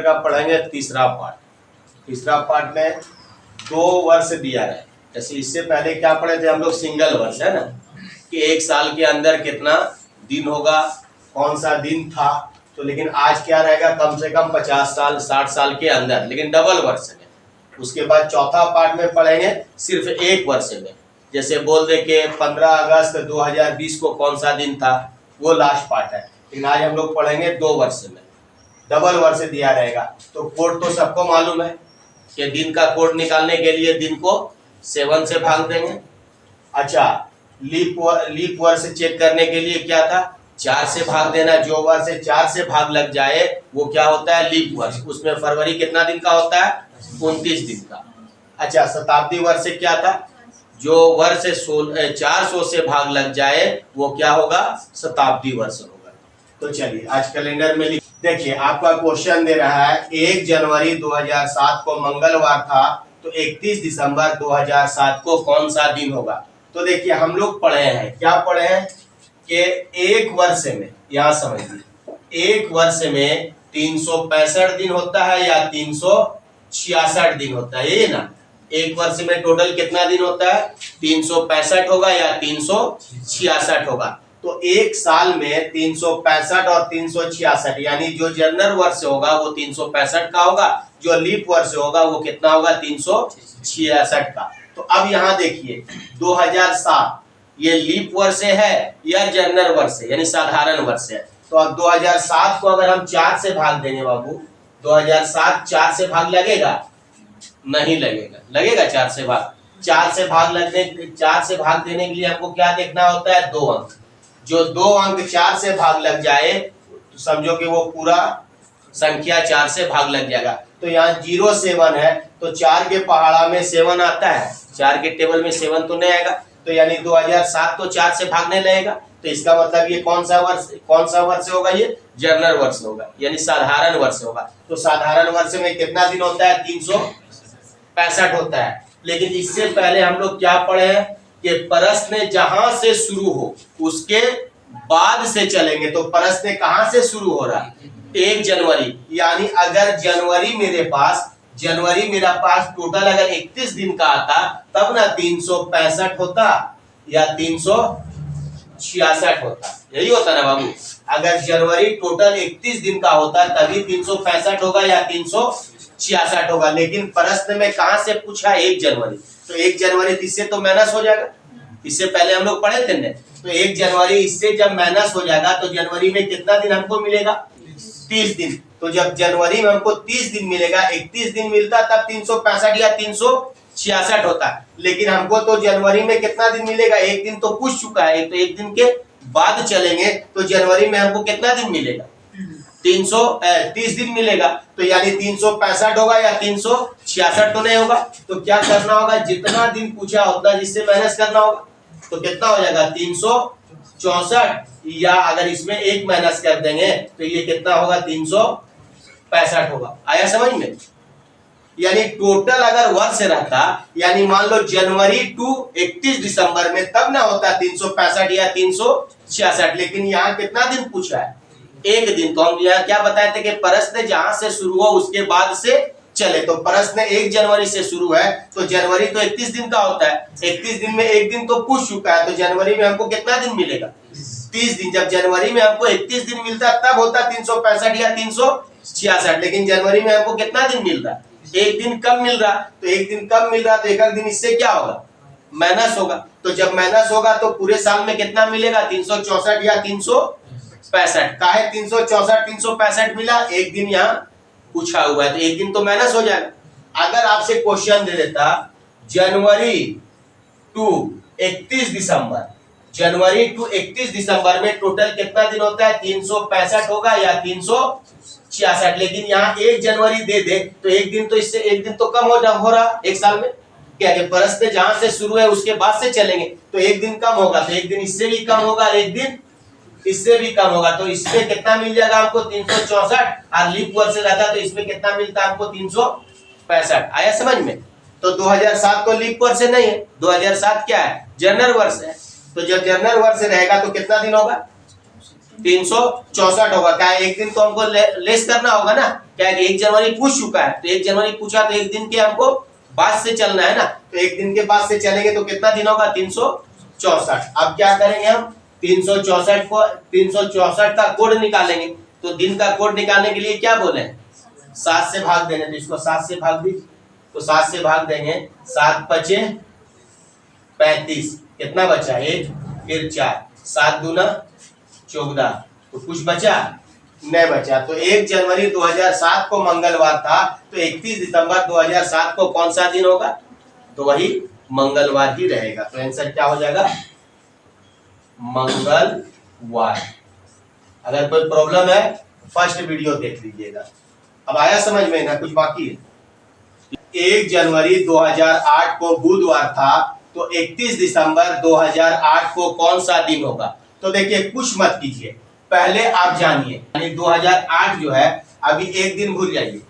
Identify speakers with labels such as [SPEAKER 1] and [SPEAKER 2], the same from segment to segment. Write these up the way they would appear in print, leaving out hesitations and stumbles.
[SPEAKER 1] का पढ़ेंगे तीसरा पार्ट में 2 वर्ष दिया है। जैसे इससे पहले क्या पढ़े थे हम लोग, सिंगल वर्ष है ना, कि एक साल के अंदर कितना दिन होगा, कौन सा दिन था। तो लेकिन आज क्या रहेगा, कम से कम 50 साल 60 साल के अंदर, लेकिन डबल वर्ष में। उसके बाद चौथा पार्ट में पढ़ेंगे सिर्फ 1 वर्ष में। जैसे बोल दे कि 15 अगस्त 2020 को कौन सा दिन था, वो लास्ट पार्ट है। लेकिन आज हम लोग पढ़ेंगे 2 वर्ष में, डबल वर्ष दिया रहेगा। तो कोड तो सबको मालूम है कि दिन का कोड निकालने के लिए दिन को 7 से भाग देंगे। अच्छा, लीप वर्ष चेक करने के लिए क्या था, 4 से भाग देना। जो वर्ष 4 से भाग लग जाए वो क्या होता है, लीप वर्ष। उसमें फरवरी कितना दिन का होता है, 29 दिन का। अच्छा, शताब्दी वर्ष क्या था, जो वर्ष 400 से भाग लग जाए वो क्या होगा, शताब्दी वर्ष होगा। तो चलिए आज कैलेंडर में देखिए, आपका क्वेश्चन दे रहा है 1 जनवरी 2007 को मंगलवार था, तो 31 दिसंबर 2007 को कौन सा दिन होगा। तो देखिए हम लोग पढ़े हैं, क्या पढ़े हैं कि 1 वर्ष में, यहाँ समझिए 1 वर्ष में 365 दिन होता है या 366 दिन होता है, ये ना। 1 वर्ष में टोटल कितना दिन होता है, 365 होगा या 366 होगा। तो 1 साल में 365 और 366, यानी जो जनवरी वर्ष होगा वो 365 का होगा, जो लीप वर्ष होगा वो कितना होगा, 366 का। तो अब यहाँ देखिए 2007 ये लीप वर्ष है या जनवरी वर्ष है, यानी साधारण वर्ष है। तो अब 2007 को अगर हम 4 से भाग देंगे बाबू, 2007 4 से भाग लगेगा, नहीं लगेगा। लगेगा 4 से भाग, 4 से भाग देने के लिए हमको क्या देखना होता है, 2 अंक। जो 2 अंक 4 से भाग लग जाए तो समझो कि वो पूरा संख्या 4 से भाग लग जाएगा। तो यहाँ 07 है, तो 4 के पहाड़ा में 7 आता है, 4 के टेबल में 7 तो नहीं आएगा। तो यानी 2007 तो 4 से भागने लगेगा। तो इसका मतलब ये कौन सा वर्ष होगा, ये जनवरी वर्ष होगा, यानी साधारण वर्ष होगा। तो साधारण वर्ष में कितना दिन होता है, 365 होता है। लेकिन इससे पहले हम लोग क्या पढ़े हैं कि प्रश्न जहां से शुरू हो उसके बाद से चलेंगे। तो प्रश्न कहां से शुरू हो रहा है, 1 जनवरी, यानी अगर जनवरी मेरा पास टोटल अगर 31 दिन का आता तब ना 365 होता या 366 होता, यही होता ना बाबू। अगर जनवरी टोटल 31 दिन का होता तभी 365 होगा या 366 होगा। लेकिन प्रश्न में कहां से पूछा, 1 जनवरी। तो 1 जनवरी इससे तो माइनस हो जाएगा, इससे पहले हम लोग पढ़े थे ना। तो 1 जनवरी इससे जब माइनस हो जाएगा तो जनवरी में कितना दिन हमको मिलेगा, 30 दिन। तो जब जनवरी में हमको 30 दिन मिलेगा, 31 दिन मिलता तब 365 या 366 होता। लेकिन हमको तो जनवरी में कितना दिन मिलेगा, 1 दिन तो पूछ चुका है। तो 1 दिन के बाद चलेंगे तो जनवरी में हमको कितना दिन मिलेगा, 330 दिन मिलेगा। तो यानी 365 होगा या 366 तो नहीं होगा। तो क्या करना होगा, जितना दिन पूछा उतना जिससे माइनस करना होगा। तो कितना हो जाएगा, 364, या अगर इसमें 1 माइनस कर देंगे तो ये कितना होगा, 365 होगा। आया समझ में। यानी टोटल अगर वर्ष रहता, यानी मान लो जनवरी टू 31 दिसंबर में, तब ना होता 365 या 366। लेकिन यहाँ कितना दिन पूछा है, 1 दिन। तो हम यहाँ क्या बताए थे कि प्रश्न जहां से शुरू हो उसके बाद से चले। तो प्रश्न 1 जनवरी से शुरू है, तो जनवरी तो 31 दिन का होता है, 31 दिन में 1 दिन तो पूछ चुका है। तो जनवरी में हमको कितना दिन मिलेगा, 30 दिन। जब जनवरी में हमको 31 दिन मिलता तब होता 365 या 366। लेकिन जनवरी में हमको कितना दिन मिल रहा, 1 दिन कम मिल रहा। तो 1 दिन कम मिल रहा तो 1 दिन इससे क्या होगा, माइनस होगा। तो जब माइनस होगा तो पूरे साल में कितना मिलेगा, 364 या 365। काहे 364 365 मिला, 1 दिन यहाँ पूछा हुआ है तो 1 दिन तो माइनस हो जाएगा। अगर आपसे क्वेश्चन दे देता जनवरी टू 31 दिसंबर, जनवरी टू 31 दिसंबर में टोटल कितना दिन होता है, 365 होगा या 366। लेकिन यहाँ 1 जनवरी दे दे तो 1 दिन तो इससे 1 दिन तो कम हो रहा 1 साल में। क्या है, प्रश्न जहां से शुरू है उसके बाद से चलेंगे तो 1 दिन कम होगा। तो 1 दिन इससे भी कम होगा, 1 दिन इससे भी कम होगा। तो इसमें कितना मिल जाएगा हमको, 364। और लीप वर्ष रहता तो इसमें कितना मिलता हमको, 365। आया समझ में। तो 2007 तो लीप वर्ष नहीं है, 2007 क्या है, जनवरी वर्ष है। तो जब जनवरी वर्ष रहेगा तो कितना दिन होगा, 364 होगा। क्या एक दिन तो हमको लेस करना होगा ना, क्या 1 जनवरी पूछ चुका है, तो 1 जनवरी पूछा तो एक दिन के हमको बाद से चलना है ना, तो एक दिन के बाद से चलेंगे तो कितना दिन होगा 364। अब क्या करेंगे हम 364 का कोड निकालेंगे। तो दिन का कोड निकालने के लिए क्या बोले 7 से भाग देंगे, तो इसको 7 से भाग दीजिए। तो 7 से भाग देंगे, 7 पचे 35, कितना बचा 1 फिर 4, 7 दूना 14, तो कुछ बचा नहीं बचा। तो 1 जनवरी 2007 को मंगलवार था, तो 31 दिसंबर 2007 को कौन सा दिन होगा, तो वही मंगलवार ही रहेगा। तो आंसर क्या हो जाएगा मंगलवार। अगर कोई प्रॉब्लम है फर्स्ट वीडियो देख लीजिएगा। अब आया समझ में ना, कुछ बाकी है। 1 जनवरी 2008 को बुधवार था, तो 31 दिसंबर 2008 को कौन सा दिन होगा। तो देखिए कुछ मत कीजिए, पहले आप जानिए, यानी 2008 जो है अभी एक दिन भूल जाइए।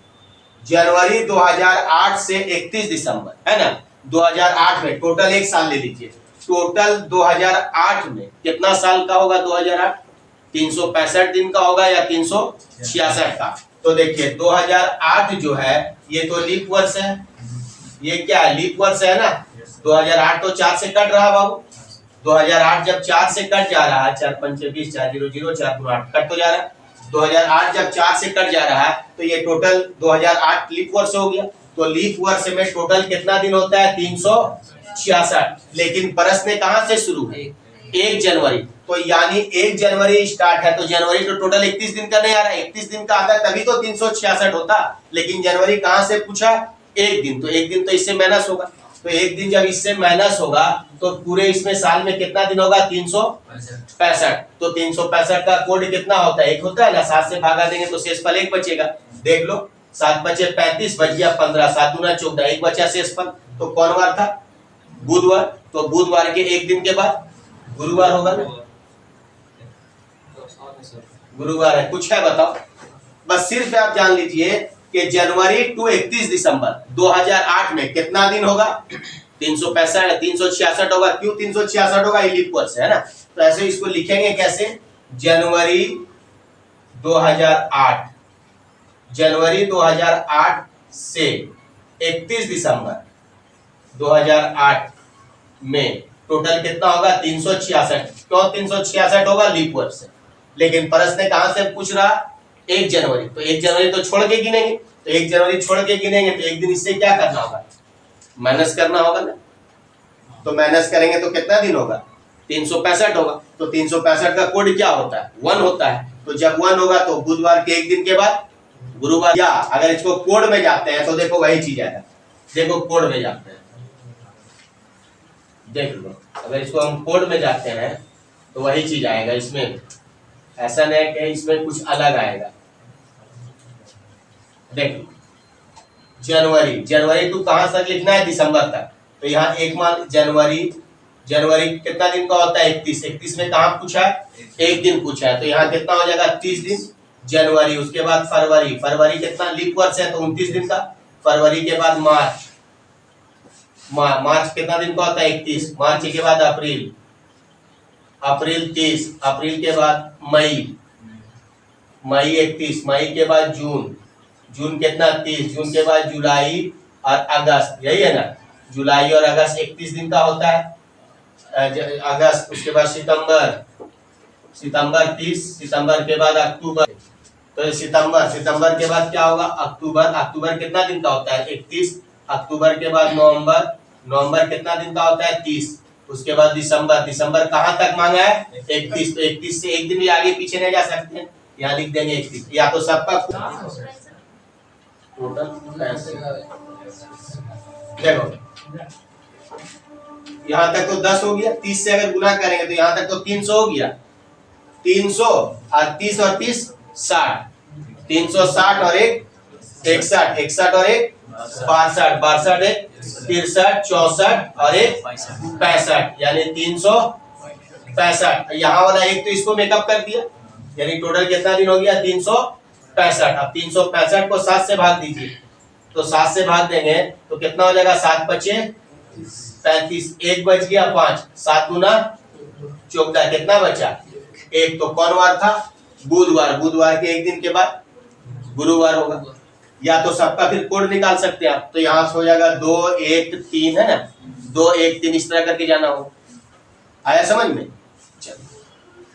[SPEAKER 1] जनवरी 2008 से 31 दिसंबर है ना, 2008 में टोटल एक साल ले लीजिए। टोटल 2008 में कितना साल का होगा 2008, 365 दिन का होगा या 366 का। तो देखिए 2008 जो है ये तो लीप वर्ष है, ये क्या है लीप वर्ष है ना। 2008 तो 4 से कट रहा बाबू, 2008 जब 4 से कट जा रहा है, 4 पंचे 20, 4 0 0, 4 2 8 कट तो जा रहा है। 2008 जब 4 से कट जा रहा है तो ये टोटल 2008 लीप वर्ष हो गया। तो लीप वर्ष में टोटल कितना दिन होता है 366। लेकिन प्रश्न कहां से शुरू है 1 जनवरी, तो यानी 1 जनवरी स्टार्ट है, तो जनवरी तो टोटल 31 दिन का नहीं आ रहा है, 31 दिन का आता तभी तो 366 होता। लेकिन जनवरी कहां से पूछा 1 दिन, तो 1 दिन तो इससे माइनस होगा। तो 1 दिन जब इससे माइनस होगा तो पूरे इसमें साल में कितना दिन होगा 365। तो 365 का कोड कितना होता है 1 होता है ना, 7 से भागा देंगे तो शेषफल 1 बचेगा। देख लो 7 बचे 35, बच गया 15, 7 दूना 14, 1 बचा शेषफल। तो कौन वार था बुधवार, तो बुधवार के एक दिन के बाद गुरुवार होगा ना, गुरुवार है। कुछ है बताओ, बस सिर्फ आप जान लीजिए कि जनवरी टू 31 दिसंबर 2008 में कितना दिन होगा 365, 366 होगा। क्यों 366 होगा, ये लीप वर्ष है ना। तो ऐसे इसको लिखेंगे कैसे, जनवरी 2008, जनवरी 2008 से 31 दिसंबर 2008 में टोटल कितना होगा 366। क्यों 366 होगा लीप वर्ष से। लेकिन प्रश्न कहां से पूछ रहा 1 जनवरी, तो 1 जनवरी तो छोड़ के गिनेंगे, तो 1 जनवरी छोड़ के गिनेंगे तो एक दिन इससे क्या करना होगा माइनस करना होगा ना। तो माइनस करेंगे तो कितना दिन होगा 365 होगा। तो 365 का कोड क्या होता है 1 होता है। तो जब 1 होगा तो बुधवार के एक दिन के बाद गुरुवार। या अगर इसको कोड में जाते हैं तो देखो वही चीज आएगा, देखो कोड में जाते हैं, देख लो अगर इसको हम कोड में जाते हैं तो वही चीज आएगा। इसमें ऐसा नहीं कि इसमें कुछ अलग आएगा। देखो जनवरी, जनवरी टू कहां तक लिखना है दिसंबर तक। तो यहाँ एक मान जनवरी, जनवरी कितना दिन का होता है 31, 31 में कहां पूछा है 1 दिन पूछा है, तो यहाँ कितना हो जाएगा 30 दिन जनवरी। उसके बाद फरवरी, फरवरी कितना लीप वर्ष है तो 29 दिन का। फरवरी के बाद मार्च, मार्च कितना दिन का होता है 31, मार्च के बाद अप्रैल, अप्रैल 30, अप्रैल के बाद मई, मई 31, मई के बाद जून, जून कितना 30, जून के बाद जुलाई और अगस्त, यही है ना। जुलाई और अगस्त 31 दिन का होता है अगस्त। उसके बाद सितंबर, सितंबर 30, सितंबर के बाद अक्टूबर, तो सितंबर, सितंबर के बाद क्या होगा अक्टूबर, अक्टूबर कितना दिन का होता है 31, अक्टूबर के बाद नवंबर, नवंबर कितना दिन का होता है 30, उसके बाद दिसंबर, दिसंबर कहां तक मांगा है 31, तो 31 से एक दिन भी आगे पीछे नहीं जा सकते हैं, यहाँ लिख देंगे 31। या तो सबका टोटल ऐसे देखो यहाँ तक तो 10 हो गया, 30 से अगर गुना करेंगे तो यहाँ तक तो 300 हो गया, 300 और 30 और 30 60, 360 और 1 61, 61 और 1 62, 62 1 63, 64 और 1 65, यानी 365। यहाँ वाला एक तो इसको मेकअप कर दिया, यानी टोटल कितना दिन हो गया 365। अब 365 को 7 से भाग दीजिए, तो 7 से भाग देंगे तो कितना हो जाएगा 7 बचे 35, 1 बच गया 5, 7 दूना 14, कितना बचा एक तो कौन वार था? बुधवार। बुधवार के एक दिन के बाद गुरुवार होगा। या तो सबका फिर कोड निकाल सकते हैं आप, तो यहाँ से हो जाएगा 2 1 3 है ना, 2 1 3 इस तरह करके जाना हो। आया समझ में?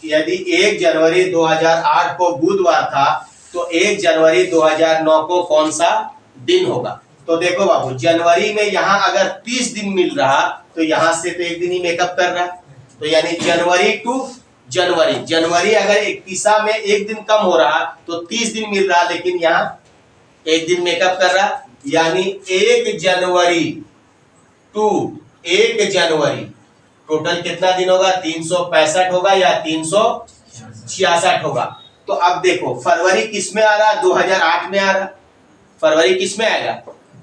[SPEAKER 1] यदि 1 जनवरी 2008 को बुधवार था तो 1 जनवरी 2009 को कौन सा दिन होगा? तो देखो बाबू, जनवरी में यहाँ अगर 30 दिन मिल रहा तो यहाँ से तो एक दिन ही मेकअप कर रहा है, तो यानी जनवरी टू जनवरी, जनवरी अगर 31 में एक दिन कम हो रहा तो 30 दिन मिल रहा, लेकिन यहाँ एक दिन मेकअप कर रहा, यानी 1 जनवरी टू 1 जनवरी टोटल कितना दिन होगा? 365 होगा या 366 होगा। तो अब देखो फरवरी किस में आ रहा? 2008 में आ रहा। फरवरी किस में आएगा?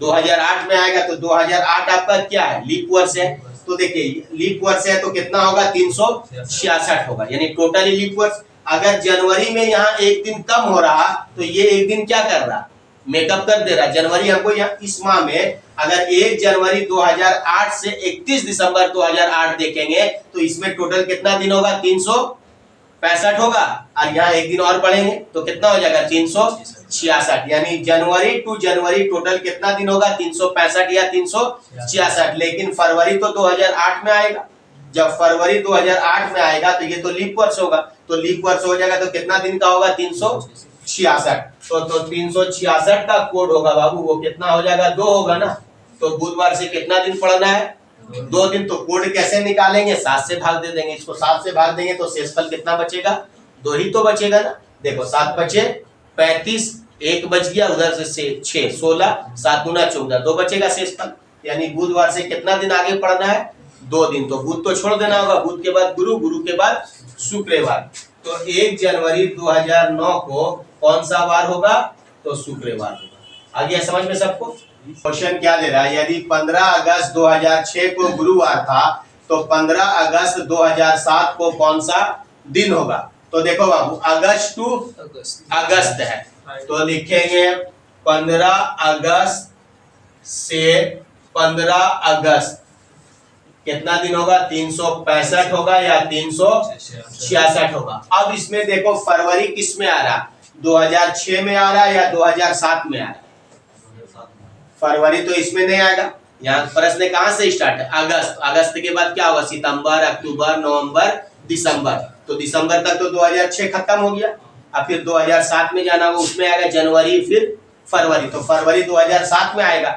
[SPEAKER 1] 2008 में आएगा। तो 2008 आपका क्या है? लीप वर्ष है। तो देखिए लीप वर्ष है तो कितना होगा? 366 होगा, यानी टोटली लीप वर्ष। अगर जनवरी में यहाँ एक दिन कम हो रहा तो ये एक दिन क्या कर रहा? मेकअप कर दे रहा। जनवरी हमको यहाँ इस माह में अगर 1 जनवरी 2008 से 31 दिसंबर 2008 देखेंगे तो इसमें टोटल कितना दिन होगा? 365 होगा, और यहाँ एक दिन और बढ़ेंगे तो कितना हो जाएगा? 366, यानी जनवरी टू जनवरी टोटल कितना दिन होगा? 365 या 366। लेकिन फरवरी तो 2008 में आएगा। जब फरवरी 2008 में आएगा तो ये तो लीप वर्ष होगा, तो लीप वर्ष हो जाएगा तो कितना दिन का होगा? 366। तो 366 का कोड होगा बाबू, वो कितना हो जाएगा? 2 होगा ना। तो बुधवार से कितना दिन पढ़ना है? 2 दिन। तो कोड कैसे निकालेंगे? 7 से भाग दे देंगे। इसको 7 से भाग देंगे तो शेषफल कितना बचेगा? 2 ही तो बचेगा ना। देखो 7 बचे 35, 1 बच गया उधर से 6 16, 7 गुना 14, 2 बचेगा शेषफल। यानी बुधवार से कितना दिन आगे पढ़ना है? 2 दिन। तो बुध तो छोड़ देना होगा, बुध के बाद गुरु, गुरु के बाद शुक्रवार। तो 1 जनवरी 2009 को कौन सा वार होगा? तो शुक्रवार होगा। आ गया समझ में सबको? क्वेश्चन क्या दे रहा है? यदि 15 अगस्त 2006 को गुरुवार था तो 15 अगस्त 2007 को कौन सा दिन होगा? तो देखो बाबू, अगस्त टू अगस्त है तो लिखेंगे 15 अगस्त से 15 अगस्त कितना दिन होगा? 365 होगा या 366 होगा। अब इसमें देखो फरवरी किस में आ रहा? 2006 में आ रहा या 2007 में आ रहा? फरवरी तो इसमें नहीं आएगा। यहाँ प्रश्न कहाँ से स्टार्ट है? अगस्त। अगस्त के बाद क्या होगा? सितंबर, अक्टूबर, नवंबर, दिसंबर। तो दिसंबर तक तो 2006 खत्म हो गया। अब फिर 2007 में जाना होगा, उसमें आएगा जनवरी फिर फरवरी। तो फरवरी 2007 में आएगा।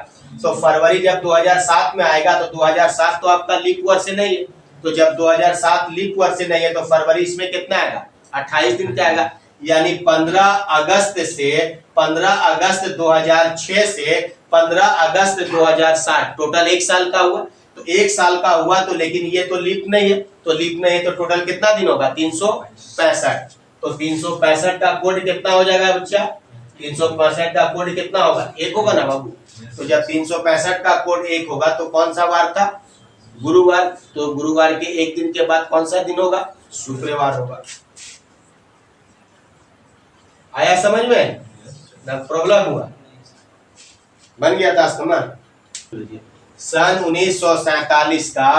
[SPEAKER 1] तो फरवरी जब 2007 में आएगा तो 2007 तो आपका लीप वर्ष से नहीं है। तो जब 2007 लीप वर्ष से नहीं है तो फरवरी इसमें कितना आएगा? 28 दिन का आएगा। यानी 15 अगस्त से 15 अगस्त 2006 से 15 अगस्त 2007 टोटल 1 साल का हुआ। तो 1 साल का हुआ तो, लेकिन ये तो लीप नहीं है, तो लीप नहीं है तो टोटल कितना दिन होगा? 365। तो 365 का कोड कितना हो जाएगा बच्चा? 365 का कोड कितना होगा? 1 होगा ना बाबू। तो जब 365 का कोड 1 होगा तो कौन सा वार था? गुरुवार। तो गुरुवार के एक दिन के बाद कौन सा दिन होगा? शुक्रवार होगा। आया समझ में? ना प्रॉब्लम हुआ? बन गया था समझ? सन 1947 का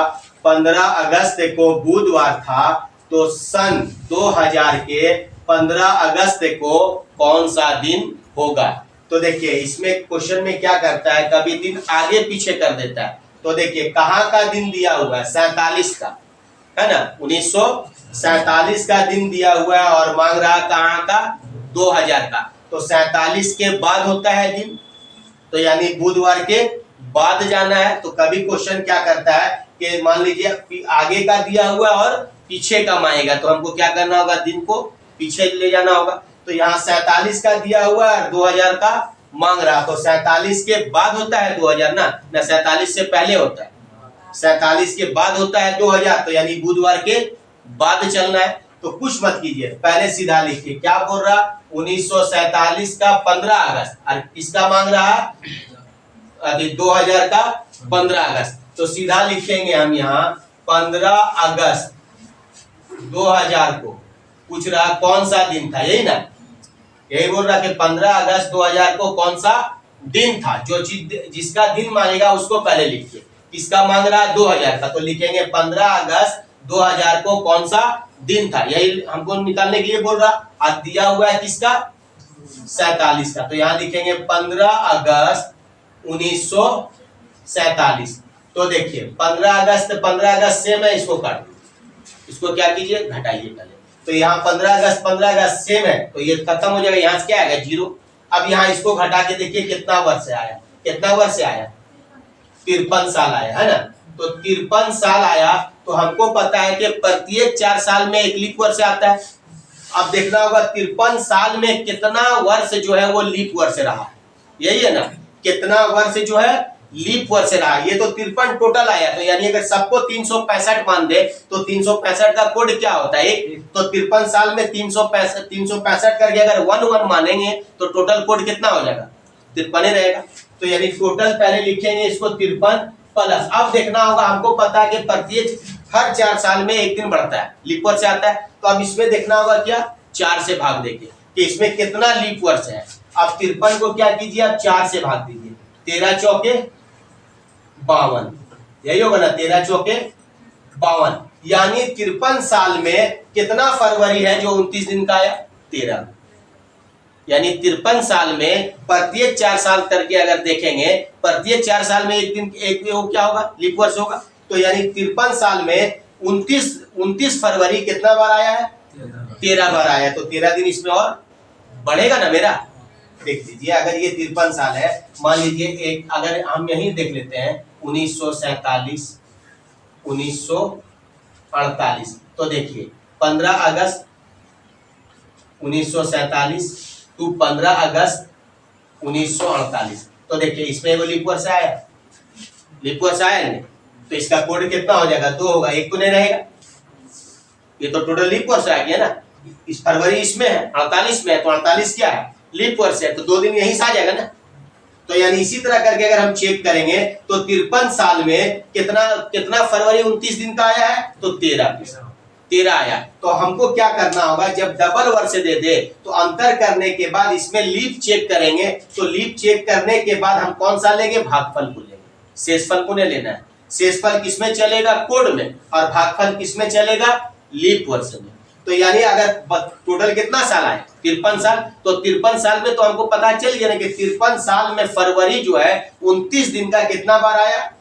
[SPEAKER 1] 15 अगस्त को बुधवार था तो सन 2000 के 15 अगस्त को कौन सा दिन होगा? तो देखिए इसमें क्वेश्चन में क्या करता है, कभी दिन आगे पीछे कर देता है। तो देखिए कहाँ का दिन दिया हुआ है? 47 का है ना, 1947 का दिन दिया हुआ है और मांग रहा कहाँ का? 2000 का। तो 47 के बाद होता है दिन, तो यानी बुधवार के बाद जाना है। तो कभी क्वेश्चन क्या करता है कि मान लीजिए आगे का दिया हुआ और पीछे का मांगेगा, तो हमको क्या करना होगा? दिन को पीछे ले जाना होगा। तो यहाँ 47 का दिया हुआ है, 2000 का मांग रहा, तो 47 के बाद होता है 2000 ना 47 से पहले होता है। 47 के बाद होता है 2000, तो यानी बुधवार के बाद चलना है। तो कुछ मत कीजिए, पहले सीधा लिखिए। क्या बोल रहा? 1947 का 15 अगस्त, और किसका मांग रहा? 2000 का 15 अगस्त। तो सीधा लिखेंगे हम यहाँ 15 अगस्त 2000 को पूछ रहा कौन सा दिन था, यही ना? यही बोल रहा कि 15 अगस्त 2000 को कौन सा दिन था। जो जिसका दिन मांगेगा उसको पहले लिखिए। किसका मांग रहा? 2000 का, तो लिखेंगे 15 अगस्त 2000 को कौन सा दिन था, यही हमको निकालने के लिए बोल रहा। आज दिया हुआ है किसका? 47 का। तो यहाँ लिखेंगे 15 अगस्त 1947। तो देखिए 15 अगस्त सेम है, इसको काट दीजिए, इसको क्या कीजिए, घटाइए पहले। तो यहाँ 15 अगस्त सेम है, तो ये खत्म हो जाएगा, यहाँ से क्या आएगा 0। अब यहाँ इसको घटा के देखिए कितना वर्ष आया, कितना वर्ष आया, 53 साल आया है ना। तो 53 साल आया, तो हमको पता है कि प्रत्येक 4 साल में एक लीप वर्ष आता है। अब देखना होगा 53 साल में कितना वर्ष जो है वो लीप वर्ष रहा, यही है ना, कितना वर्ष जो है लीप वर्ष रहा। ये तो 53 टोटल आया, तो यानी अगर सबको 365 मान दे तो 365 का कोड क्या होता है, एक। तो 53 साल में 365 करके अगर 1 मानेंगे तो टोटल कोड कितना हो जाएगा, 53 रहेगा। तो यानी टोटल पहले लिखेंगे इसको 53 प्लस। अब देखना होगा, हमको पता है कि प्रत्येक हर 4 साल में एक दिन बढ़ता है, लीप वर्ष आता है। तो अब इसमें देखना होगा क्या, 4 से भाग देंगे कि इसमें कितना लीप वर्ष है। अब 53 को क्या कीजिए, आप 4 से भाग दीजिए, 13 चौके 52, यही होगा ना, 13 चौके 52। यानी 53 साल में कितना फरवरी है जो 29 दिन का आया, 13। यानी 53 साल में प्रत्येक 4 साल करके अगर देखेंगे, प्रत्येक 4 साल में एक दिन, एक वो क्या होगा, लीप वर्ष होगा। तो यानी 53 साल में 29 फरवरी कितना बार आया है, 13 बार आया। तो 13 दिन इसमें और बढ़ेगा ना मेरा। देख लीजिए, अगर ये 53 साल है, मान लीजिए एक, अगर हम यही देख लेते हैं 1947 1948, तो देखिए 15 अगस्त 1947 टू 15 अगस्त 1948, तो देखिए इसमें वो लीप वर्ष आया, लीप वर्ष आया नहीं, तो इसका कोड कितना हो जाएगा, 2 होगा, 1 तो नहीं रहेगा। ये तो टोटल लीप वर्ष आ गया ना। इस फरवरी इसमें है, 48 में है, तो 48 क्या है, लीप वर्ष है, तो 2 दिन यहीं से आ जाएगा ना। तो यानी इसी तरह करके अगर हम चेक करेंगे तो 53 साल में कितना फरवरी 29 दिन का आया है, तो 13 आया। तो हमको क्या करना होगा, जब डबल वर्ष दे दे तो अंतर करने के बाद इसमें लीप चेक करेंगे। तो लीप चेक करने के बाद हम कौन सा लेंगे, भागफल को लेंगे, शेषफल को नहीं लेना है। शेषफल किसमें चलेगा, कोड में, और भागफल किसमें चलेगा, लीप वर्ष में। तो यानी अगर टोटल कितना साल आए, 53 साल, तो 53 साल में तो हमको पता चल गया ना कि 53 साल में फरवरी जो है 29 दिन का कितना बार आया,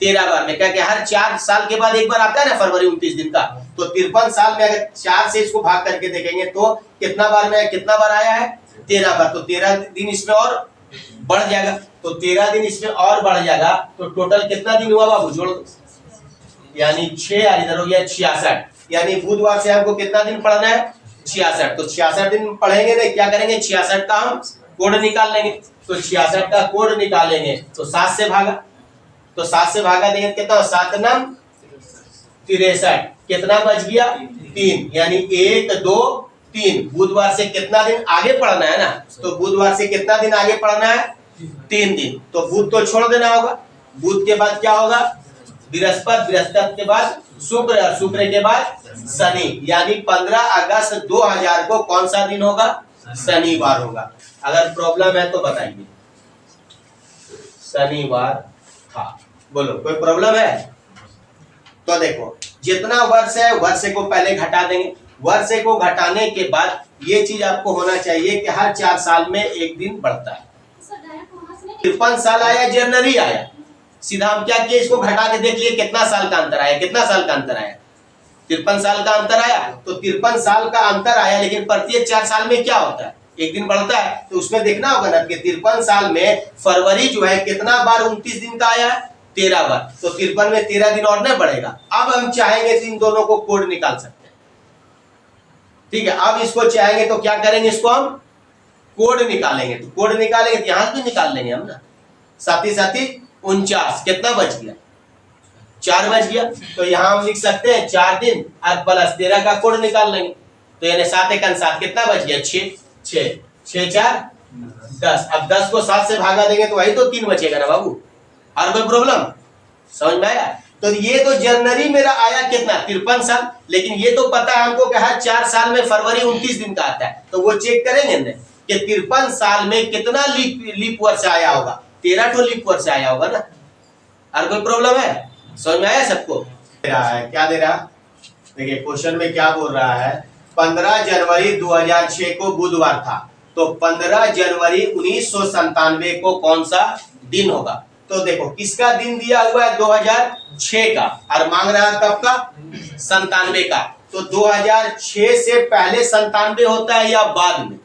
[SPEAKER 1] 13 बार में। क्या कि हर 4 साल के बाद एक बार आता है ना फरवरी 29 दिन का। तो 53 साल में अगर 4 से इसको भाग करके देखेंगे तो कितना बार में, कितना बार आया है, 13 बार। तो 13 दिन इसमें और बढ़ जाएगा, तो 13 दिन इसमें और बढ़ जाएगा, तो टोटल कितना दिन हुआ बाबू, जोड़ दो, यानी 6 इधर हो गया 66। यानी बुधवार से हमको कितना दिन पढ़ना है, 66। तो 66 दिन पढ़ेंगे ना, क्या करेंगे, 66 का हम कोड निकाल लेंगे। तो 66 का कोड निकालेंगे तो 7 से भागा, तो 7 से भागा देंगे कितना, 7 नम 63, कितना बच गया, 3। यानी 1 2 3, बुधवार से कितना दिन आगे पढ़ना है ना, तो बुधवार से कितना दिन आगे पढ़ना है, 3 दिन। तो बुध तो छोड़ देना होगा, बुध के बाद क्या होगा, बृहस्पति, बृहस्पति के बाद शुक्र, और शुक्र के बाद शनि। यानी 15 अगस्त 2000 को कौन सा दिन होगा, शनिवार होगा। अगर प्रॉब्लम है तो बताइए, शनिवार था, बोलो कोई प्रॉब्लम है। तो देखो जितना वर्ष है वर्ष को पहले घटा देंगे, वर्ष को घटाने के बाद ये चीज आपको होना चाहिए कि हर 4 साल में एक दिन बढ़ता है। 53 साल आया, जनवरी आया, सीधा हम क्या किए, इसको घटा के देख लिए कितना साल का अंतर आया, कितना साल का अंतर आया, 53 साल का अंतर आया। तो 53 साल का अंतर आया, लेकिन प्रत्येक 4 साल में क्या होता है, एक दिन बढ़ता है। तो उसमें देखना होगा ना कि 53 साल में फरवरी जो है कितना बार 29 दिन का आया है, 13 बार। तो 53 में 13 दिन और नहीं बढ़ेगा। अब हम चाहेंगे तो इन दोनों को कोड निकाल सकते हैं, ठीक है। अब इसको चाहेंगे तो क्या करेंगे, इसको हम कोड निकालेंगे। तो कोड निकालेंगे तो यहां भी निकाल लेंगे हम ना, साथी 49, कितना बच गया, 4 बच गया। तो यहां हम लिख सकते हैं 4 दिन और प्लस 13 का कोड निकाल लेंगे। तो यानी 7 1 7, कितना बच गया, 6 6 4 10। अब 10 को 7 से भागा देंगे तो वही तो 3 बचेगा ना बाबू। और कोई प्रॉब्लम समझ में आया। तो ये तो जनवरी मेरा आया कितना, 53 साल, लेकिन ये तो पता है हमको कि हर 4 साल में फरवरी 29 दिन का आता है। तो वो चेक करेंगे ना कि 53 साल में कितना लीप वर्ष आया होगा, 13 तो लीप वर्ष आया होगा ना। और कोई प्रॉब्लम है, समझ में आया सबको। दे रहा है क्या, दे रहा देखिए क्वेश्चन में क्या बोल रहा है, 15 जनवरी 2006 को बुधवार था, तो 15 जनवरी 1997 को कौन सा दिन होगा। तो देखो किसका दिन दिया हुआ है, 2006 का, और मांग रहा है कब का, 97 का। तो 2006 से पहले 97 होता है या बाद में,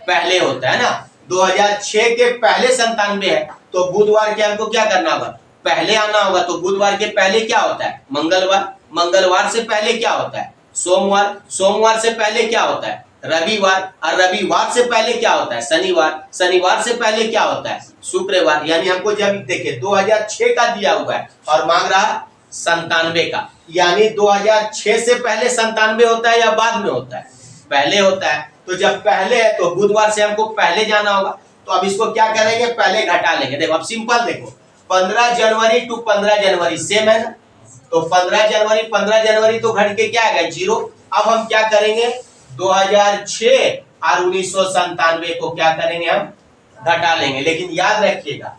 [SPEAKER 1] पहले होता है ना। 2006 के पहले 97 है, तो बुधवार के हमको क्या करना होगा, पहले आना होगा। तो बुधवार के पहले क्या होता है, मंगलवार। मंगलवार से पहले क्या होता है, सोमवार। सोमवार से पहले क्या होता है, रविवार। और रविवार से पहले क्या होता है, शनिवार। शनिवार से पहले क्या होता है, शुक्रवार। यानी हमको जब देखिए 2006 का दिया हुआ है और मांग रहा है 97 का, यानी 2006 से पहले 97 होता है या बाद में होता है, पहले होता है। तो जब पहले है तो बुधवार से हमको पहले जाना होगा। तो अब इसको क्या करेंगे, पहले घटा लेंगे। देखो अब सिंपल, देखो 15 जनवरी टू 15 जनवरी सेम है ना। तो 15 जनवरी तो घट के क्या आएगा, 0। अब हम क्या करेंगे, 2006 और 1997 को क्या करेंगे, हम घटा लेंगे। लेकिन याद रखिएगा,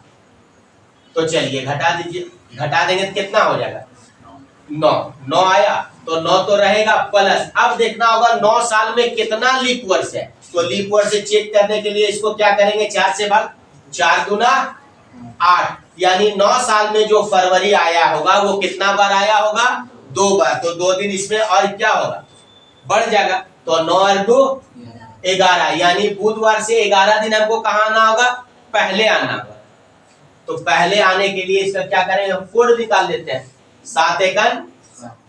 [SPEAKER 1] तो चलिए घटा दीजिए, घटा देंगे तो कितना हो जाएगा, 9 आया, तो 9 तो रहेगा प्लस। अब देखना होगा 9 साल में कितना लीप वर्ष है। तो लीप वर्ष से चेक करने के लिए इसको क्या करेंगे, 4 से भाग, 4 दूना 8, यानी 9 साल में जो फरवरी आया होगा वो कितना बार आया होगा, 2 बार। तो 2 दिन इसमें और क्या होगा, बढ़ जाएगा। तो 9 और 2 11, यानी बुधवार से 11 दिन हमको कहाँ आना होगा, पहले आना होगा। तो पहले आने के लिए इसका क्या करेंगे, हम कोड निकाल लेते हैं। 7 एकन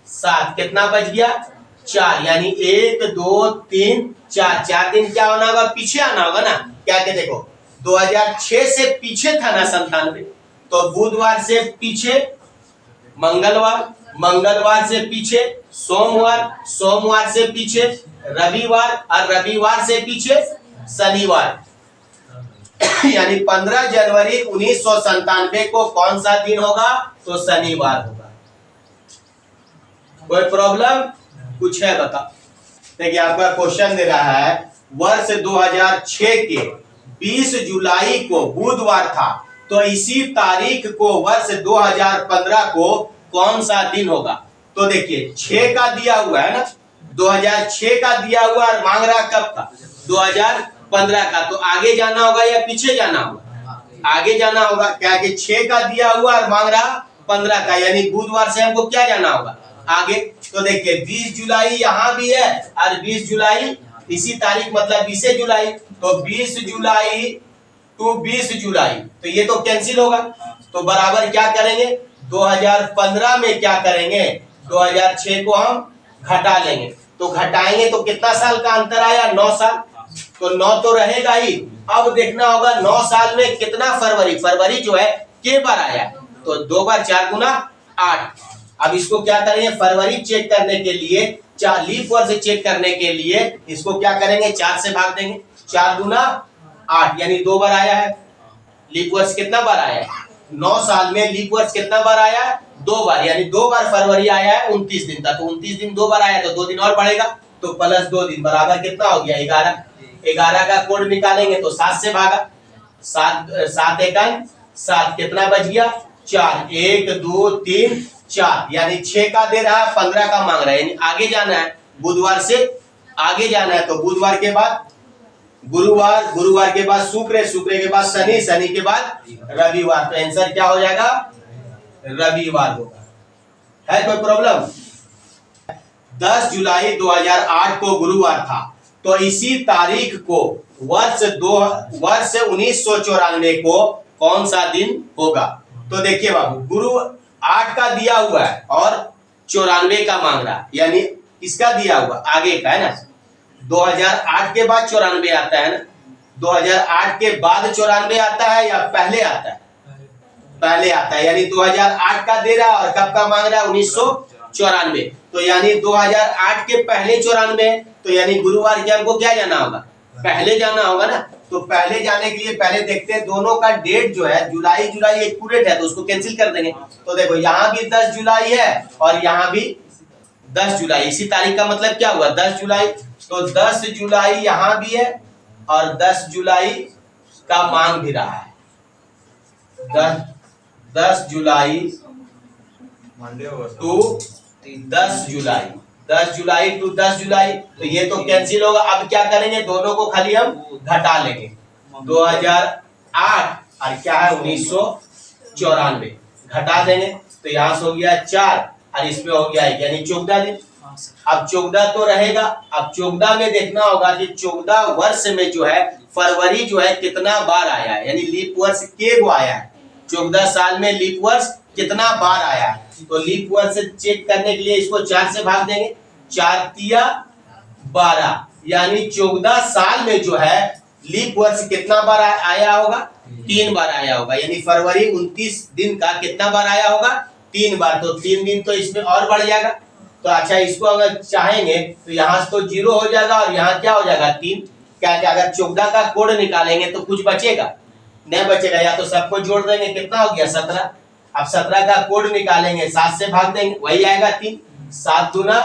[SPEAKER 1] 7, कितना बच गया, 4, यानी 1 2 3 4, 4 दिन क्या होना होगा, पीछे आना होगा ना। क्या के देखो 2006 से पीछे था ना 97, तो बुधवार से पीछे मंगलवार, मंगलवार से पीछे सोमवार, सोमवार से पीछे रविवार, और रविवार से पीछे शनिवार। यानी 15 जनवरी 1997 को कौन सा दिन होगा, तो शनिवार होगा। कोई प्रॉब्लम कुछ है बता। देखिए आपका क्वेश्चन दे रहा है, वर्ष 2006 के 20 जुलाई को बुधवार था, तो इसी तारीख को वर्ष 2015 को कौन सा दिन होगा। तो देखिए 6 का दिया हुआ है ना, 2006 का दिया हुआ और मांग रहा कब का, 2015 का। तो आगे जाना होगा या पीछे जाना होगा, आगे जाना होगा। क्या कि 6 का दिया हुआ और मांग रहा 15 का, यानी बुधवार से हमको क्या जाना होगा, आगे। तो देखिए 20 जुलाई यहाँ भी है और 20 जुलाई इसी तारीख, मतलब 20 जुलाई। तो 20 जुलाई टू 20 जुलाई, तो ये तो कैंसिल होगा। तो बराबर क्या करेंगे, 2015 में क्या करेंगे, 2006 को हम घटा लेंगे। तो घटाएंगे तो कितना साल का अंतर आया, 9 साल। तो 9 तो रहेगा ही। अब देखना होगा 9 साल में कितना फरवरी, फरवरी जो है के बार आया, तो 2 बार, 4 गुना 8। अब इसको क्या करेंगे, फरवरी चेक करने के लिए, लीप वर्ष चेक करने के लिए इसको क्या करेंगे, 4 से भाग देंगे, 4 गुना 8, यानी 2 बार आया है। लीप वर्ष कितना बार आया है, 9 साल में लीप वर्ष कितना बार आया है, 2 बार, यानी 2 बार फरवरी आया है 29 दिन का। तो 29 दिन 2 बार आया तो 2 दिन और बढ़ेगा, तो प्लस 2 दिन बराबर कितना हो गया, 11। 11 का कोड निकालेंगे तो 7 से भागा, 7 एकन 7, कितना बच गया, 4, 1 2 3 4, यानी 6 का दे रहा है, 15 का मांग रहा है, यानी आगे जाना है, बुधवार से आगे जाना है। तो बुधवार के बाद गुरुवार, गुरुवार के बाद शुक्र, शुक्र के बाद शनि, शनि के बाद रविवार। तो आंसर क्या हो जाएगा, रविवार होगा। है कोई प्रॉब्लम। 10 जुलाई 2008 को गुरुवार था, तो इसी तारीख को वर्ष 1994 को कौन सा दिन होगा। तो देखिए बाबू, गुरु 8 का दिया हुआ है और 94 का मांग रहा है, यानी इसका दिया हुआ आगे का है ना। 2008 के बाद 94 आता है ना, 2008 के बाद 94 आता है या पहले आता है, पहले आता है। यानी 2008 का दे रहा है और कब का मांग रहा है, 1994। तो यानी 2008 के पहले 94, तो यानी गुरुवार के हमको क्या जाना होगा, पहले जाना होगा ना। तो पहले जाने के लिए पहले देखते हैं दोनों का डेट जो है, जुलाई जुलाई एक्यूरेट है तो उसको कैंसिल कर देंगे। तो देखो यहाँ भी 10 जुलाई है और यहाँ भी 10 जुलाई, इसी तारीख का मतलब क्या हुआ, 10 जुलाई। तो 10 जुलाई यहाँ भी है और 10 जुलाई का मांग भी रहा है, 10 जुलाई टू 10 जुलाई। 10 जुलाई टू 10 जुलाई, तो ये तो कैंसिल होगा। अब क्या करेंगे, दोनों को खाली हम घटा लेंगे। 2008 और क्या है 1994 घटा देंगे, तो यहाँ से हो गया 4 और इसमें हो गया यानी 14 दिन। अब 14 तो रहेगा। अब 14 में देखना होगा कि 14 वर्ष में जो है फरवरी जो है कितना बार आया है, यानी लीप वर्ष के गो आया है। 14 साल में लीप वर्ष कितना बार आया है, तो लीप वर्ष चेक करने के लिए इसको 4 से भाग देंगे। 4 तिया 12, यानी 14 साल में जो है लीप वर्ष कितना बार आया होगा, 3 बार आया होगा। यानी फरवरी 29 दिन का कितना बार आया होगा, 3 बार। तो 3 दिन तो इसमें और बढ़ जाएगा। तो अच्छा, इसको अगर चाहेंगे तो यहाँ तो 0 हो जाएगा और यहाँ क्या हो जाएगा 3। क्या क्या अगर 14 का कोड निकालेंगे तो कुछ बचेगा नहीं बचेगा, या तो सबको जोड़ देंगे, कितना हो गया 17। अब 17 का कोड निकालेंगे, 7 से भाग देंगे, वही आएगा 3। 7 दूना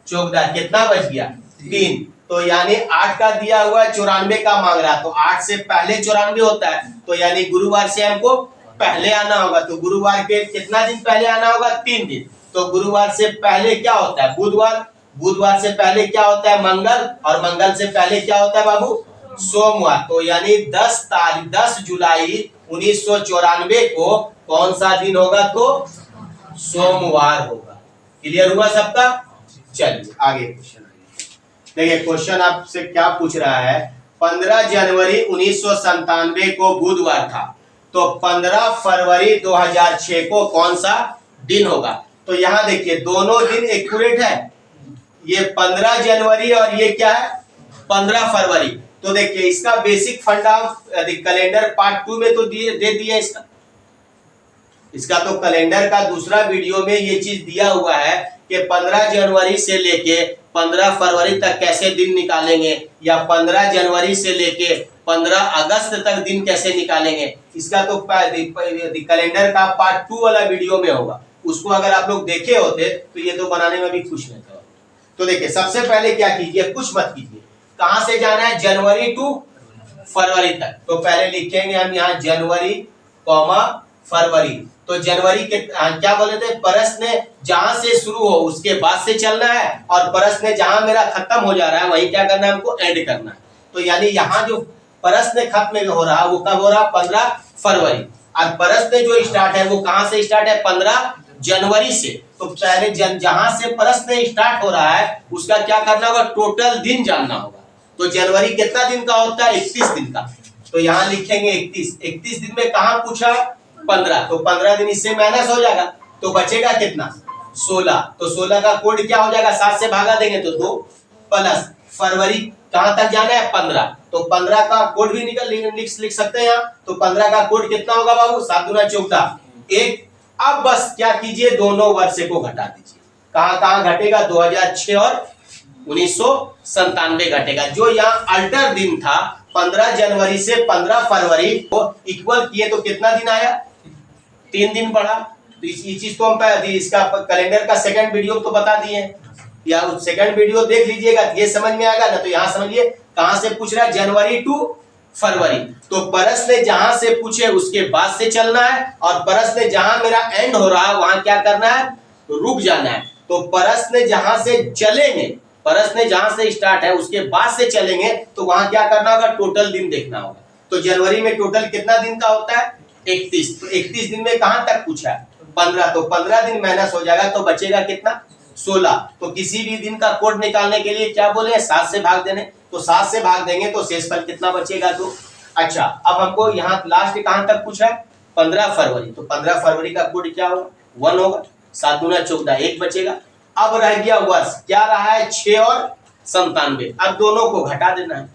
[SPEAKER 1] 14, कितना बच गया 3। तो यानी 8 का दिया हुआ 94 का मांग रहा, तो 8 से पहले 94 होता है, तो यानी गुरुवार से हमको पहले आना होगा। तो गुरुवार के कितना दिन पहले आना होगा, 3 दिन। तो गुरुवार से पहले क्या होता है, बुधवार। बुधवार से पहले क्या होता है, मंगल। और मंगल से पहले क्या होता है बाबू, सोमवार। तो यानी 10 जुलाई 1994 को कौन सा दिन होगा, तो सोमवार होगा। क्लियर हुआ सबका। चलिए आगे क्वेश्चन। देखिए क्वेश्चन आपसे क्या पूछ रहा है, 15 जनवरी 1997 को बुधवार था, तो 15 फरवरी 2006 को कौन सा दिन होगा। तो यहाँ देखिए दोनों दिन एक्यूरेट है, ये 15 जनवरी और ये क्या है 15 फरवरी। तो देखिए इसका बेसिक फंडा कैलेंडर पार्ट 2 में तो दे दिया इसका तो कैलेंडर का दूसरा वीडियो में ये चीज दिया हुआ है कि 15 जनवरी से लेके 15 फरवरी तक कैसे दिन निकालेंगे, या 15 जनवरी से लेके 15 अगस्त तक दिन कैसे निकालेंगे। इसका तो कैलेंडर का पार्ट 2 वाला वीडियो में होगा, उसको अगर आप लोग देखे होते तो ये तो बनाने में भी खुश नहीं था। तो देखिए सबसे पहले क्या कीजिए, कुछ मत कीजिए, कहां से जाना है, जनवरी टू फरवरी तक। तो पहले लिखेंगे हम यहाँ जनवरी कॉमा फरवरी। तो जनवरी के क्या बोले थे, प्रश्न जहां से शुरू हो उसके बाद से चलना है, और प्रश्न जहां मेरा खत्म हो जा रहा है वही क्या करना है, हमको ऐड करना है। तो यानी यहाँ जो प्रश्न खत्म हो रहा है वो कब हो रहा है, 15 फरवरी। और प्रश्न जो स्टार्ट है वो कहां से स्टार्ट है, 15 जनवरी से। तो पहले जहां से प्रश्न स्टार्ट हो रहा है उसका क्या करना होगा, टोटल दिन जानना होगा। तो जनवरी कितना दिन का होता है, 31 दिन का। तो यहाँ लिखेंगे 31 दिन में कहा पूछा 15, तो 15 दिन इससे माइनस हो जाएगा, तो बचेगा कितना 16। तो 16 का कोड क्या हो जाएगा, 7 से भागा देंगे तो 2 प्लस फरवरी कहां तक जाना है 15, तो 15 का कोड भी लिख सकते हैं यहाँ। तो 15 का कोड कितना होगा बाबू, 7 दूना 14 1। अब बस क्या कीजिए, दोनों वर्ष को घटा दीजिए। कहां कहां घटेगा, 2006 और 1997 घटेगा। जो यहाँ अल्टर दिन था 15 जनवरी से 15 फरवरी को इक्वल किए तो कितना दिन आया, 3 दिन बढ़ा। तो ये चीज तो हम इसका कैलेंडर का सेकंड वीडियो तो बता दिए, या सेकंड वीडियो देख लीजिएगा, ये समझ में आएगा ना। तो यहाँ समझिए कहां से पूछ रहा है, जनवरी टू फरवरी। तो प्रश्न जहां से पूछे उसके बाद से चलना है, और प्रश्न जहां मेरा एंड हो रहा है वहां क्या करना है, तो रुक जाना है। तो प्रश्न जहां से चलेंगे, प्रश्न जहां से स्टार्ट है उसके बाद से चलेंगे, तो वहां क्या करना होगा, टोटल दिन देखना होगा। तो जनवरी में टोटल कितना दिन का होता है, 31। तो 31 दिन में कहां तक पूछा है, 15। तो 15 दिन माइनस हो जाएगा तो बचेगा कितना, 16। तो किसी भी दिन का कोड निकालने के लिए क्या बोले, 7 से भाग देने। तो 7 से भाग देंगे तो शेषफल कितना बचेगा, 2। अच्छा अब हमको यहाँ लास्ट कहां तक पूछा है, 15 फरवरी। तो 15 फरवरी का कोड क्या होगा, 1 होगा। 7 दूना 14 1 बचेगा। अब रह गया वर्ष, क्या रहा है 6 और 97। अब दोनों को घटा देना है।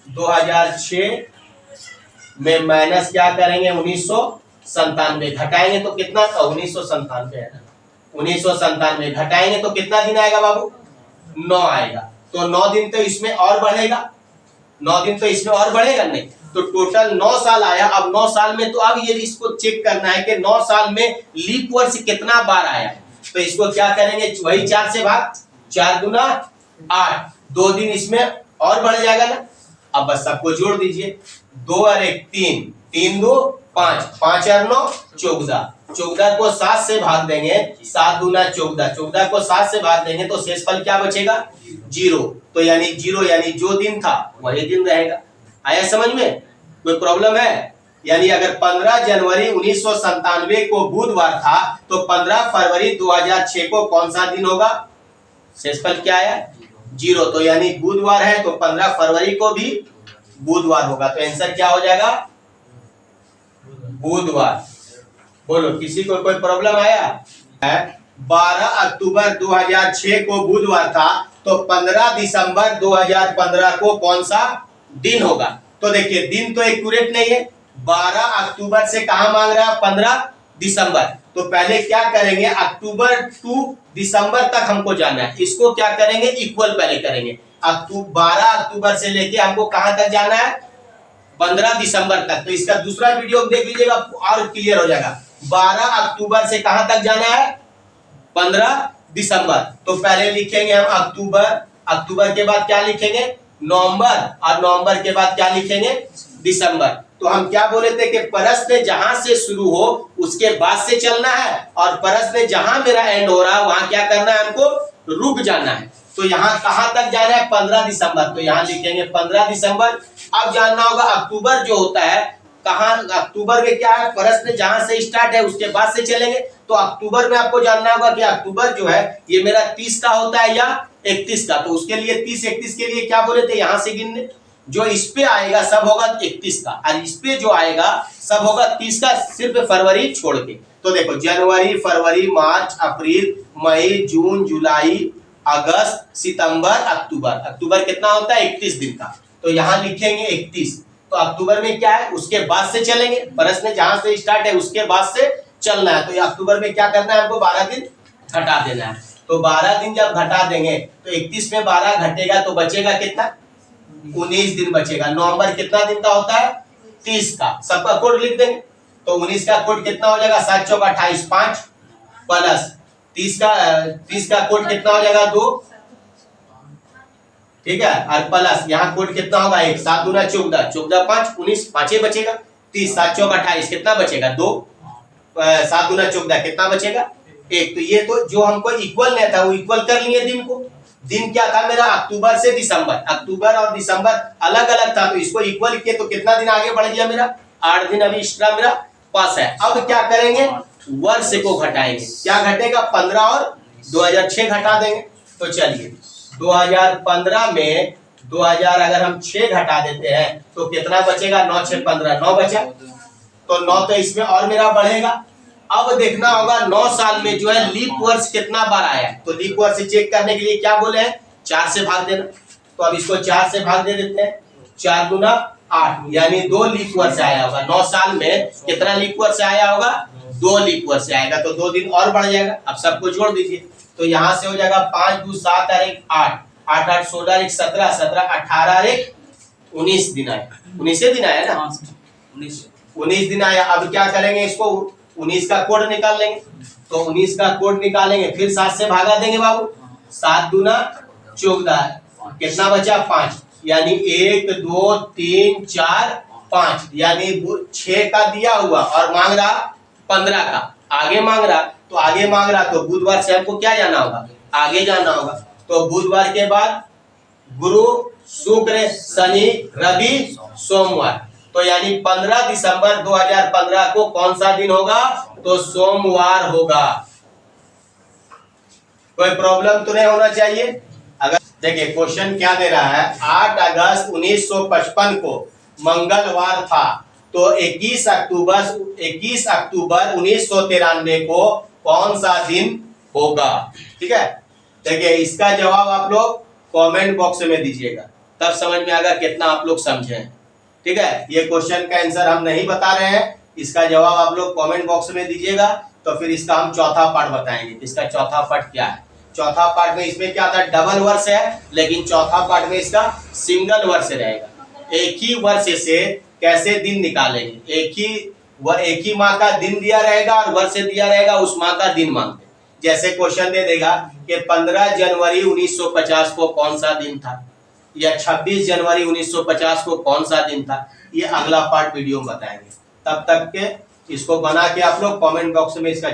[SPEAKER 1] 2006 में माइनस क्या करेंगे, 1997 घटाएंगे तो कितना, 1997 है ना, 1997 घटाएंगे तो कितना दिन आएगा बाबू, 9 आएगा। तो 9 दिन तो इसमें और बढ़ेगा, 9 दिन तो इसमें और बढ़ेगा नहीं। तो टोटल 9 साल आया। अब 9 साल में तो अब ये इसको चेक करना है कि 9 साल में लीप वर्ष कितना बार आया। तो इसको क्या करेंगे, वही 4 से भाग, 4 दूना 8, 2 दिन इसमें और बढ़ जाएगा ना। अब बस सबको जोड़ दीजिए, 2 और 1 3, 3 2 5, 5 और 9 14, 14 को 7 से भाग देंगे, 7 दूना 14, 14 को 7 से भाग देंगे तो शेषफल क्या बचेगा 0। तो यानी 0 यानी जो दिन था वही दिन रहेगा। आया समझ में? कोई प्रॉब्लम है? यानी अगर 15 जनवरी 1997 को बुधवार था तो 15 फरवरी 2006 को कौन सा दिन होगा? शेषफल क्या आया 0। तो यानी बुधवार है तो 15 फरवरी को भी बुधवार होगा। तो आंसर क्या हो जाएगा? बुधवार। बोलो, किसी को कोई प्रॉब्लम आया? 12 अक्टूबर 2006 को बुधवार था तो 15 दिसंबर 2015 को कौन सा दिन होगा? तो देखिए दिन तो एक्यूरेट नहीं है, 12 अक्टूबर से कहां मांग रहा है 15 दिसंबर। तो पहले क्या करेंगे, अक्टूबर टू दिसंबर तक हमको जाना है, इसको क्या करेंगे इक्वल पहले करेंगे। 12 अक्टूबर से लेके हमको कहां तक जाना है 15 दिसंबर तक। तो इसका दूसरा वीडियो देख लीजिएगा और क्लियर हो जाएगा। 12 अक्टूबर से कहां तक जाना है 15 दिसंबर। तो पहले लिखेंगे हम अक्टूबर, अक्टूबर के बाद क्या लिखेंगे नवंबर, और नवंबर के बाद क्या लिखेंगे दिसंबर। तो हम क्या बोले थे कि प्रश्न जहां से शुरू हो उसके बाद से चलना है, और प्रश्न जहां मेरा एंड हो रहा है वहां क्या करना है हमको रुक जाना है। तो यहाँ कहां तक जाना है 15 दिसंबर, तो यहाँ लिखेंगे 15 दिसंबर। अब जानना होगा अक्टूबर जो होता है कहां, अक्टूबर में क्या है प्रश्न जहां से स्टार्ट है उसके बाद से चलेंगे। तो अक्टूबर में आपको जानना होगा कि अक्टूबर जो है ये मेरा 30 का होता है या 31 का। तो उसके लिए 30 31 के लिए क्या बोले थे यहां से गिनने, जो इस पे आएगा सब होगा 31 का, और इस पे जो आएगा सब होगा 30 का, सिर्फ फरवरी छोड़ के। तो देखो जनवरी फरवरी मार्च अप्रैल मई जून जुलाई अगस्त सितंबर अक्टूबर, अक्टूबर कितना होता है 31 दिन का। तो यहाँ लिखेंगे 31। तो अक्टूबर में क्या है उसके बाद से चलेंगे, प्रश्न जहां से स्टार्ट है उसके बाद से चलना है। तो ये अक्टूबर में क्या करना है हमको 12 दिन घटा देना है। तो 12 दिन जब घटा देंगे तो 31 में 12 घटेगा तो बचेगा कितना 19 दिन बचेगा। नवंबर कितना दिन का होता है 30 का, सबका कोड लिख देंगे। तो 19 का कोड कितना हो जाएगा 7 चौक 28 5 प्लस 30 का कोड कितना हो जाएगा 2, ठीक है, और प्लस यहाँ कोड कितना होगा 1, 7 दूना 14, 14 5 19, 5 बचेगा, 30 7 चौक 28 कितना बचेगा 2, 7 दूना 14 कितना बचेगा 1। तो ये तो जो हमको इक्वल नहीं था वो इक्वल कर लिए दिन को। दिन क्या था मेरा अक्टूबर से दिसंबर, अक्टूबर और दिसंबर अलग अलग था तो इसको इक्वल किए तो कितना दिन आगे बढ़ गया मेरा 8 दिन अभी एक्स्ट्रा मेरा पास है। अब क्या करेंगे वर्ष को घटाएंगे, क्या घटेगा 15 और 2006 घटा देंगे। तो चलिए 2015 में 2000 अगर हम 6 घटा देते हैं तो कितना बचेगा 9 6 15, 9 बचा। तो 9 तो इसमें और मेरा बढ़ेगा। अब देखना होगा 9 साल में जो है लीप वर्ष कितना बार आया। तो लीप वर्ष चेक करने के लिए क्या बोले हैं 4 से भाग देना। तो अब इसको 4 से भाग दे देते हैं, 4 दूना 8 यानी 2 लीप वर्ष आया होगा। 9 साल में कितना लीप वर्ष आया होगा 2 लीप वर्ष आएगा, तो 2 दिन और बढ़ जाएगा। अब सबको जोड़ दीजिए तो यहाँ से हो जाएगा 5 2 7 और 1 8, 8 8 16 और 1 17, 17 18 और 1 19 दिन आया, 19 दिन आया ना 19 दिन आया। अब क्या करेंगे इसको 19 का कोड निकाल लेंगे। तो 19 का कोड निकालेंगे फिर 7 से भागा देंगे बाबू, 7 दूना 14 कितना बचा 5, यानी 1 2 3 4 5 यानी 6 का दिया हुआ और मांग रहा 15 का, आगे मांग रहा। तो आगे मांग रहा तो बुधवार से हमको क्या जाना होगा आगे जाना होगा। तो बुधवार के बाद गुरु शुक्र शनि रवि सोमवार, तो यानी 15 दिसंबर 2015 को कौन सा दिन होगा तो सोमवार होगा। कोई प्रॉब्लम तो नहीं होना चाहिए। अगर देखिए क्वेश्चन क्या दे रहा है 8 अगस्त 1955 को मंगलवार था तो 21 अक्टूबर 1993 को कौन सा दिन होगा। ठीक है, देखिए इसका जवाब आप लोग कमेंट बॉक्स में दीजिएगा, तब समझ में आएगा कितना आप लोग समझे। ठीक है, ये क्वेश्चन का आंसर हम नहीं बता रहे हैं, इसका जवाब आप लोग कमेंट बॉक्स में दीजिएगा। तो फिर इसका हम चौथा पार्ट बताएंगे। इसका चौथा पार्ट क्या है, चौथा पार्ट में इसमें क्या था डबल वर्ष है, लेकिन चौथा पार्ट में इसका सिंगल वर्ष रहेगा। एक ही वर्ष से कैसे दिन निकालेंगे, एक ही माह का दिन दिया रहेगा और वर्ष दिया रहेगा, उस माह का दिन मांगते। जैसे क्वेश्चन दे देगा कि 15 जनवरी 1950 को कौन सा दिन था, या 26 जनवरी 1950 को कौन सा दिन था, ये अगला पार्ट वीडियो में बताएंगे। तब तक के इसको बना के आप लोग कमेंट बॉक्स में इसका